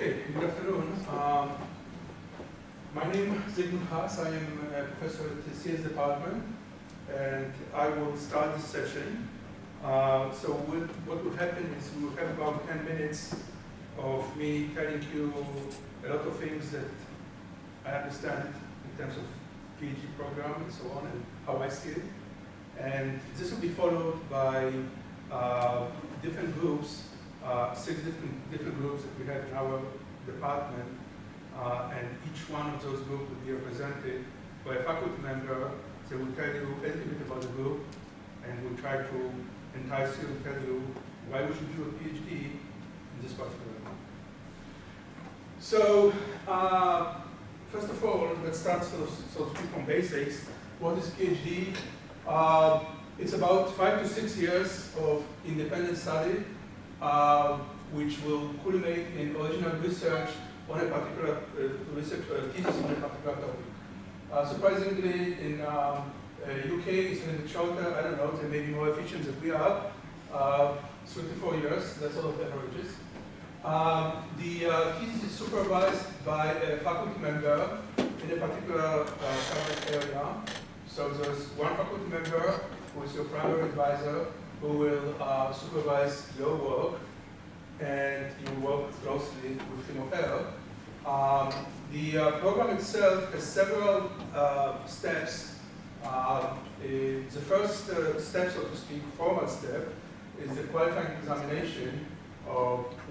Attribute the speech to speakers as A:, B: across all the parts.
A: Okay, good afternoon. My name is Zygmunt Haas. I am a professor at the CS department, and I will start this session. What will happen is we will have about 10 minutes of me telling you a lot of things that I understand in terms of PhD program and so on, and how I see it. And this will be followed by different groups, 6 different groups that we have in our department, and each one of those groups will be represented by a faculty member. They will tell you a little bit about the group, and will try to entice you and tell you why we should do a PhD in this particular group. So, first of all, let's start so to speak from basics. What is PhD? It's about 5 to 6 years of independent study, which will culminate in original research on a particular thesis on a particular topic. Surprisingly, in UK, it's a little bit shorter. I don't know, they may be more efficient than we are. 3 to 4 years, that's sort of the averages. The thesis is supervised by a faculty member in a particular subject area. So there's one faculty member who is your primary advisor who will supervise your work, and you work closely with him or her. The program itself has several steps. The first step, so to speak, formal step, is the qualifying examination,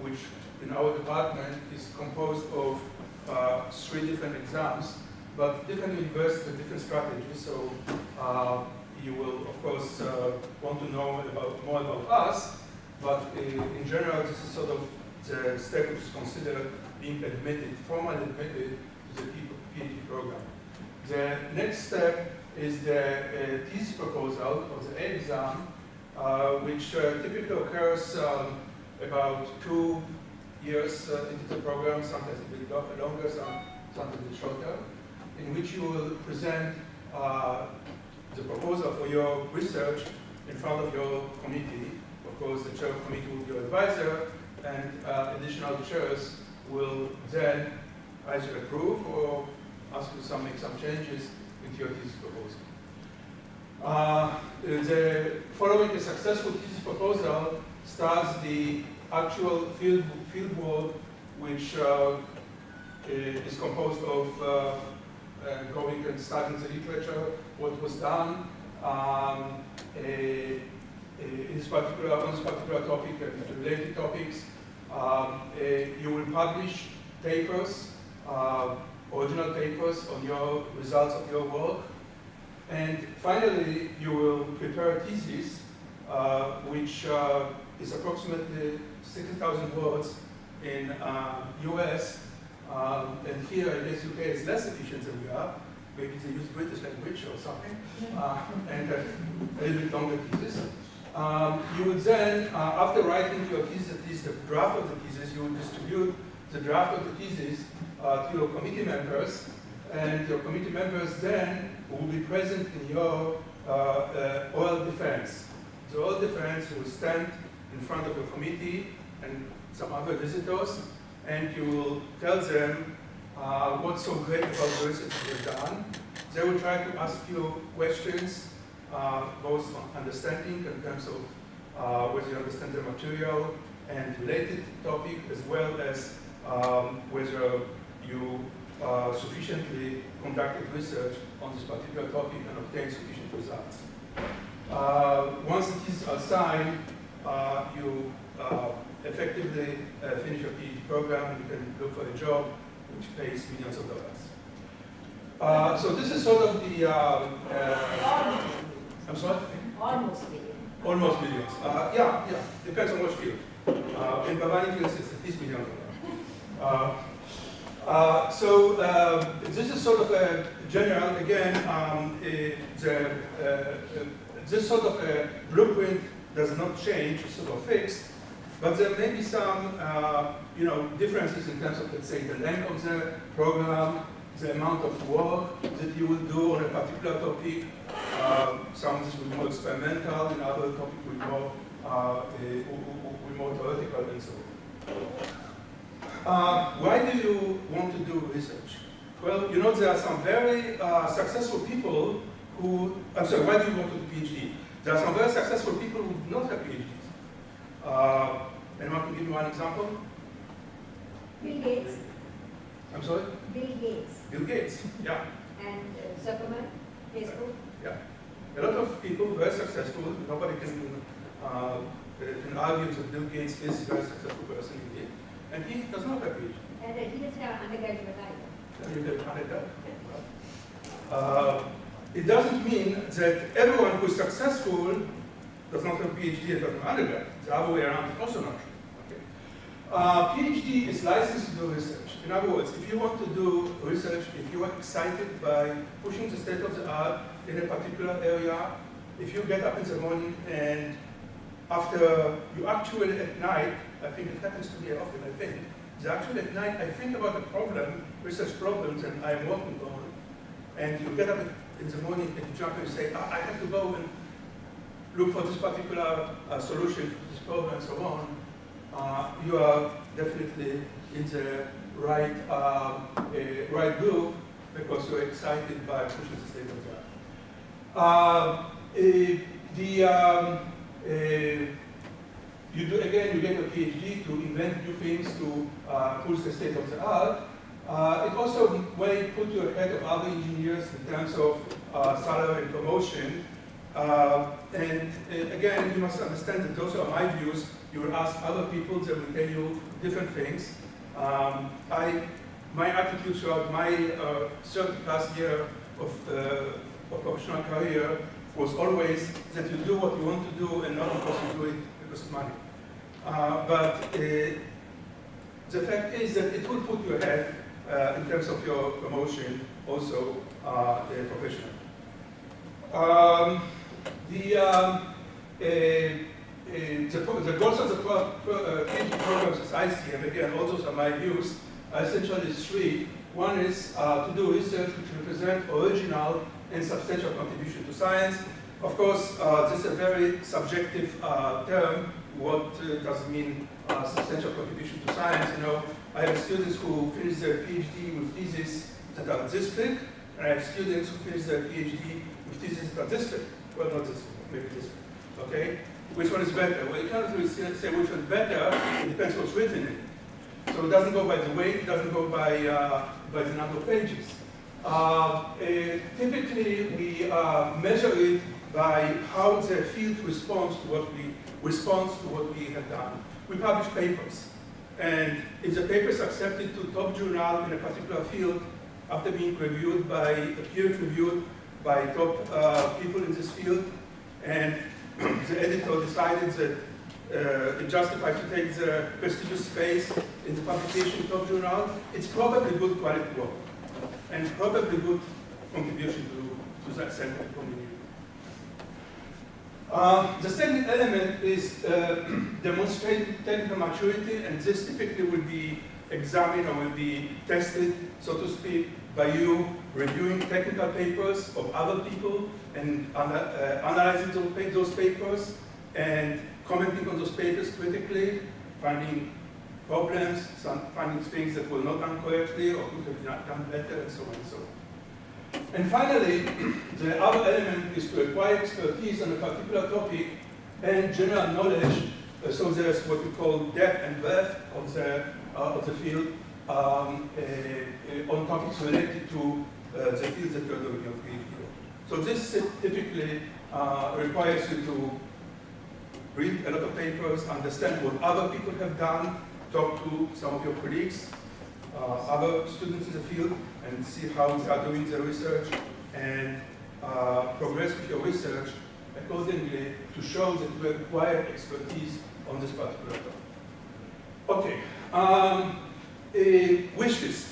A: which in our department is composed of 3 different exams, but different universities have different strategies. So you will, of course, want to know more about us, but in general, this is sort of the step which is considered being admitted, formally admitted to the PhD program. The next step is the thesis proposal, or the A exam, which typically occurs about 2 years into the program, sometimes a bit longer, sometimes a bit shorter, in which you will present the proposal for your research in front of your committee. Of course, the chair of the committee will be your advisor, and additional chairs will then either approve or ask you to make some changes into your thesis proposal. Following a successful thesis proposal starts the actual field work, which is composed of going and studying the literature, what was done on this particular topic and related topics. You will publish papers, original papers on your results of your work. And finally, you will prepare a thesis, which is approximately 60,000 words in US. And here, I guess UK is less efficient than we are. Maybe they use British language or something, and a little bit longer thesis. You would then, after writing your thesis, at least the draft of the thesis, you will distribute the draft of the thesis to your committee members, and your committee members then will be present in your oral defense. The oral defense will stand in front of your committee and some other visitors, and you will tell them what's so great about the research you've done. They will try to ask you questions, both on understanding in terms of whether you understand the material and related topic, as well as whether you sufficiently conducted research on this particular topic and obtained sufficient results. Once the theses are signed, you effectively finish your PhD program, and you can look for a job which pays millions of dollars. So this is sort of the, I'm sorry?
B: Almost million.
A: Almost millions. Yeah, depends on which field. In Bavani fields, it's at least $1 million. This is sort of a general, again, this sort of a blueprint does not change, it's sort of fixed, but there may be some differences in terms of, let's say, the length of the program, the amount of work that you will do on a particular topic. Some of this will be more experimental, and other topics will be more theoretical and so on. Why do you want to do research? Well, you know, there are some very successful people who, I'm sorry, why do you want to do PhD? There are some very successful people who do not have PhDs. Anyone can give me one example?
B: Bill Gates.
A: I'm sorry?
B: Bill Gates.
A: Bill Gates, yeah.
B: And Zuckerberg, Facebook.
A: Yeah. A lot of people very successful, nobody can argue that Bill Gates is a very successful person indeed. And he does not have a PhD.
B: And he doesn't have undergraduate either.
A: And you get undergrad. It doesn't mean that everyone who is successful does not have a PhD and doesn't have undergrad. The other way around is also not true. Okay. PhD is licensed to do research. In other words, if you want to do research, if you are excited by pushing the state of the art in a particular area, if you get up in the morning and after you actually at night, I think it happens to me often, I think, actually at night I think about the problem, research problems that I am working on, and you get up in the morning and you jump and say, I have to go and look for this particular solution to this problem and so on, you are definitely in the right, right group because you're excited by pushing the state of the art. You get a PhD to invent new things to push the state of the art. It also may put you ahead of other engineers in terms of salary and promotion. And again, you must understand that those are my views. You will ask other people, they will tell you different things. My attitude throughout my 30+ year of professional career was always that you do what you want to do and not because you do it because of money. But the fact is that it will put you ahead in terms of your promotion, also professional. The goals of the PhD programs as I see them, again, all those are my views, are essentially three. One is to do research which represent original and substantial contribution to science. Of course, this is a very subjective term. What does it mean, substantial contribution to science? You know, I have students who finish their PhD with theses that are this big, and I have students who finish their PhD with theses that are this big. Well, not this big, maybe this big. Okay? Which one is better? Well, you can't really say which one is better. It depends what's written in it. So it doesn't go by the weight. It doesn't go by the number of pages. Typically, we measure it by how the field responds to what we have done. We publish papers, and if the paper is accepted to top journal in a particular field after being reviewed by peer-reviewed by top people in this field, and the editor decided that it justified to take the prestigious space in the publication top journal, it's probably good quality work and probably good contribution to that scientific community. The second element is demonstrating technical maturity, and this typically will be examined or will be tested, so to speak, by you reviewing technical papers of other people and analyzing those papers and commenting on those papers critically, finding problems, finding things that were not done correctly or could have been done better, and so on and so on. And finally, the other element is to acquire expertise on a particular topic and general knowledge. So there's what we call depth and breadth of the field on topics related to the fields that you're doing your PhD. So this typically requires you to read a lot of papers, understand what other people have done, talk to some of your colleagues, other students in the field, and see how they are doing their research, and progress with your research accordingly to show that you acquire expertise on this particular topic. Okay, a wish list.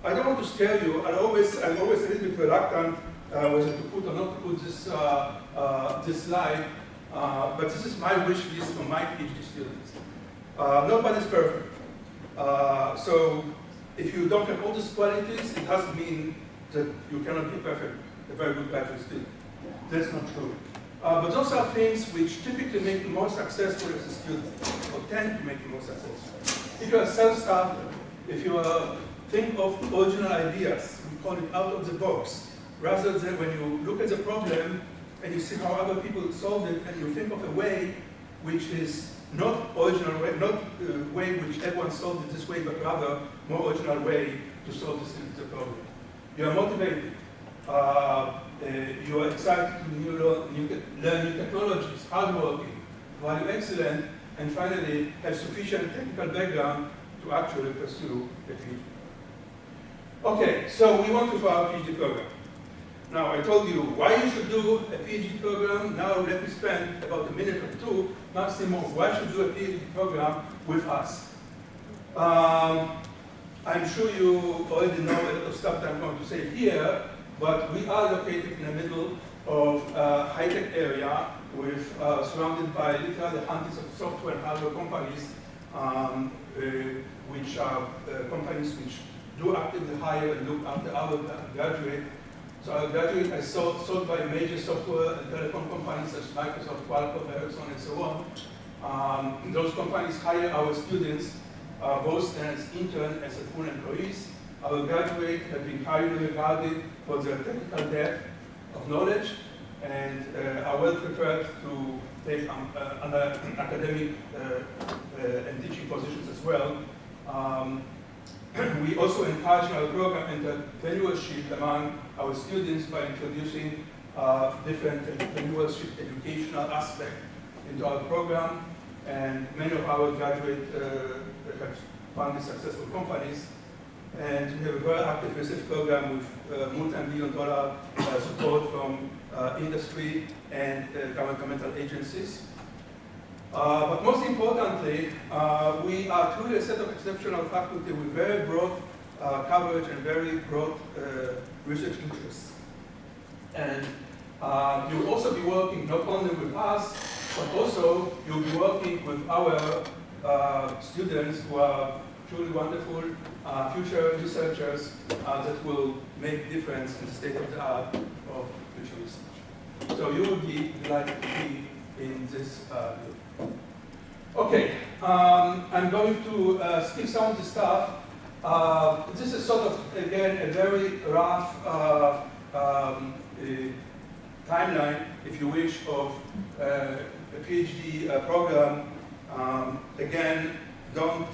A: I don't want to scare you. I'm always a little bit reluctant whether to put or not to put this slide, but this is my wish list for my PhD students. Nobody's perfect. So if you don't have all these qualities, it doesn't mean that you cannot be perfect, a very good graduate student. That's not true. But those are things which typically make you more successful as a student, or tend to make you more successful. if you're a self-starter, if you think of original ideas, we call it out of the box, rather than when you look at the problem and you see how other people solved it and you think of a way which is not original way, not the way which everyone solved it this way, but rather more original way to solve the problem. You are motivated. You are excited to learn new technologies, hardworking, value excellent, and finally have sufficient technical background to actually pursue a PhD. Okay, so we want to do our PhD program. Now, I told you why you should do a PhD program. Now let me spend about a minute or two maximum why you should do a PhD program with us. I'm sure you already know a lot of stuff that I'm going to say here, but we are located in the middle of a high-tech area with surrounded by literally hundreds of software and hardware companies, which are companies which do actively hire and look after our graduate. So our graduate is sold by major software and telecom companies such as Microsoft, Qualcomm, Ericsson, and so on. Those companies hire our students both as interns and as full employees. Our graduates have been highly regarded for their technical depth of knowledge and are well prepared to take other academic and teaching positions as well. We also encourage our program entrepreneurship among our students by introducing different entrepreneurship educational aspects into our program, and many of our graduates have founded successful companies. And we have a very active research program with multi-million-dollar support from industry and governmental agencies. But most importantly, we are truly a set of exceptional faculty with very broad coverage and very broad research interests. And you'll also be working not only with us, but also you'll be working with our students who are truly wonderful future researchers that will make difference in the state of the art of future research. So you will be delighted to be in this group. Okay, I'm going to skip some of the stuff. This is sort of, again, a very rough timeline, if you wish, of a PhD program. Again, don't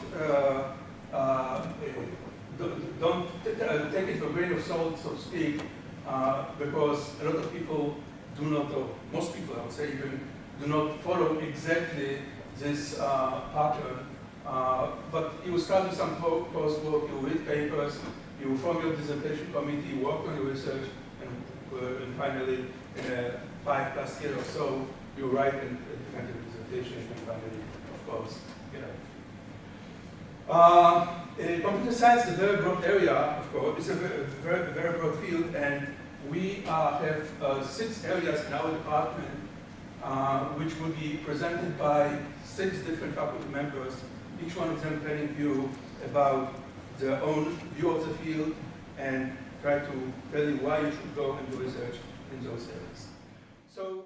A: take it for a grain of salt, so to speak, because a lot of people do not, or most people, I would say, even do not follow exactly this pattern. But you will start with some coursework, you will read papers, you will form your dissertation committee, work on your research, and finally, in a 5+ years or so, you write a definitive dissertation, and finally, of course, get out. Computer science is a very broad area, of course. It's a very broad field, and we have 6 areas in our department which will be presented by 6 different faculty members, each one of them telling you about their own view of the field and try to tell you why you should go and do research in those areas. So